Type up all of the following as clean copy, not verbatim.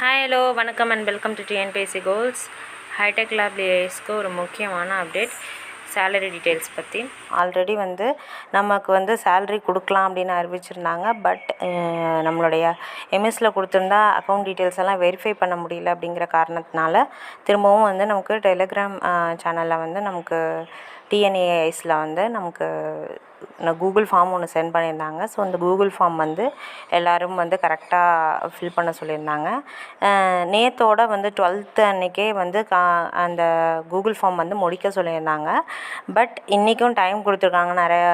Hi hello வணக்கம் and welcome to TNPSC goals. Hi-tech lab லேயர்ஸ்க்கு ஒரு முக்கியமான அப்டேட், சேலரி டீட்டெயில்ஸ் பற்றி. ஆல்ரெடி நமக்கு சேலரி கொடுக்கலாம் அப்படின்னு அறிவிச்சிருந்தாங்க. பட் நம்மளுடைய எம்எஸ்சில் கொடுத்துருந்தா அக்கௌண்ட் டீட்டெயில்ஸ் எல்லாம் வெரிஃபை பண்ண முடியல அப்படிங்கிற காரணத்தினால திரும்பவும் நமக்கு டெலிகிராம் சேனலில் நமக்கு டிஎன்ஏஐஸில் நமக்கு கூகுள் ஃபார்ம் ஒன்று சென்ட் பண்ணியிருந்தாங்க. ஸோ அந்த கூகுள் ஃபார்ம் எல்லோரும் கரெக்டாக ஃபில் பண்ண சொல்லியிருந்தாங்க. நேற்றோட 12th அன்றைக்கே அந்த கூகுள் ஃபார்ம் முடிக்க சொல்லியிருந்தாங்க. பட் இன்றைக்கும் டைம் கொடுத்துருக்காங்க. நிறைய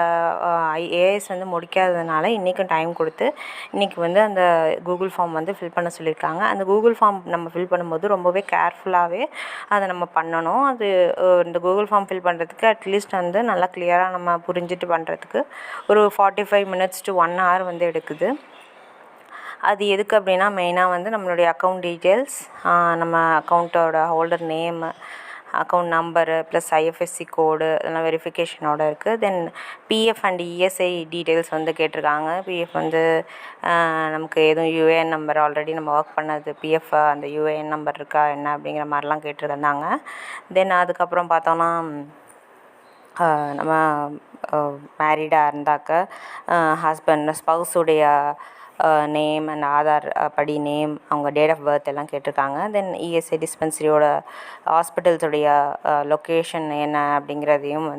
ஏஎஸ் முடிக்காததுனால இன்றைக்கும் டைம் கொடுத்து இன்றைக்கி அந்த கூகுள் ஃபார்ம் ஃபில் பண்ண சொல்லியிருக்காங்க. அந்த கூகுள் ஃபார்ம் நம்ம ஃபில் பண்ணும்போது ரொம்பவே கேர்ஃபுல்லாகவே அதை நம்ம பண்ணணும். அது இந்த கூகுள் ஃபார்ம் ஃபில் பண்ணுறதுக்கு அட்லீஸ்ட் நல்லா கிளியராக நம்ம புரிஞ்சுட்டு பண்ணுறதுக்கு ஒரு 45 minutes to 1 hour எடுக்குது. அது எதுக்கு அப்படின்னா மெயினாக நம்மளுடைய அக்கௌண்ட் டீட்டெயில்ஸ், நம்ம அக்கௌண்ட்டோட holder name, account number plus IFSC code இதெல்லாம் வெரிஃபிகேஷனோடு இருக்குது. Then PF and ESI details கேட்டிருக்காங்க. பிஎஃப் நமக்கு எதுவும் யூஏஎன் நம்பர் ஆல்ரெடி நம்ம ஒர்க் பண்ணது பிஎஃப் அந்த யூஏஎன் நம்பர் இருக்கா என்ன அப்படிங்கிற மாதிரிலாம் கேட்டிருந்தாங்க. தென் அதுக்கப்புறம் பார்த்தோன்னா நம்ம மேரிடாக இருந்தாக்க ஹஸ்பண்ட் ஸ்பவுஸுடைய நேம் அண்ட் ஆதார் படி நேம், அவங்க டேட் ஆஃப் பர்த் எல்லாம் கேட்டிருக்காங்க. தென் இஎஸ்ஐ டிஸ்பென்சரியோட ஹாஸ்பிட்டல்ஸுடைய லொக்கேஷன் என்ன அப்படிங்கிறதையும்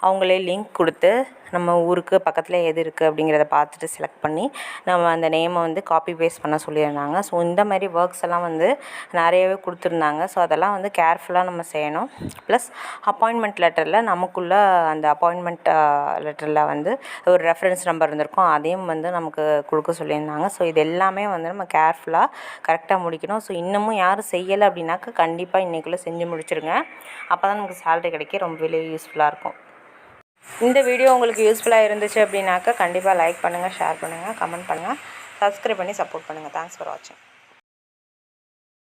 அவங்களே லிங்க் கொடுத்து நம்ம ஊருக்கு பக்கத்தில் எது இருக்குது அப்படிங்கிறத பார்த்துட்டு செலக்ட் பண்ணி நம்ம அந்த நேமை காப்பி பேஸ்ட் பண்ண சொல்லியிருந்தாங்க. ஸோ இந்த மாதிரி ஒர்க்ஸ் எல்லாம் நிறையவே கொடுத்துருந்தாங்க. ஸோ அதெல்லாம் கேர்ஃபுல்லாக நம்ம செய்யணும். ப்ளஸ் அப்பாயின்மெண்ட் லெட்டரில் நமக்குள்ளே அந்த அப்பாயின்மெண்ட் லெட்டரில் ஒரு ரெஃபரன்ஸ் நம்பர் இருந்திருக்கும், அதையும் நமக்கு கொடுக்க சொல்லியிருந்தாங்க. ஸோ இது எல்லாமே நம்ம கேர்ஃபுல்லாக கரெக்டாக முடிக்கணும். ஸோ இன்னமும் யாரும் செய்யலை அப்படின்னாக்கா கண்டிப்பாக இன்றைக்குள்ளே செஞ்சு முடிச்சிருங்க. அப்போ தான் நமக்கு சேலரி கிடைக்க ரொம்பவே யூஸ்ஃபுல்லாக இருக்கும். இந்த வீடியோ உங்களுக்கு யூஸ்ஃபுல்லாக இருந்துச்சு அப்படின்னாக்கா கண்டிப்பாக லைக் பண்ணுங்கள், ஷேர் பண்ணுங்கள், கமெண்ட் பண்ணுங்கள், சப்ஸ்கிரைப் பண்ணி சப்போர்ட் பண்ணுங்கள். தேங்க்ஸ் ஃபார் வாட்சிங்.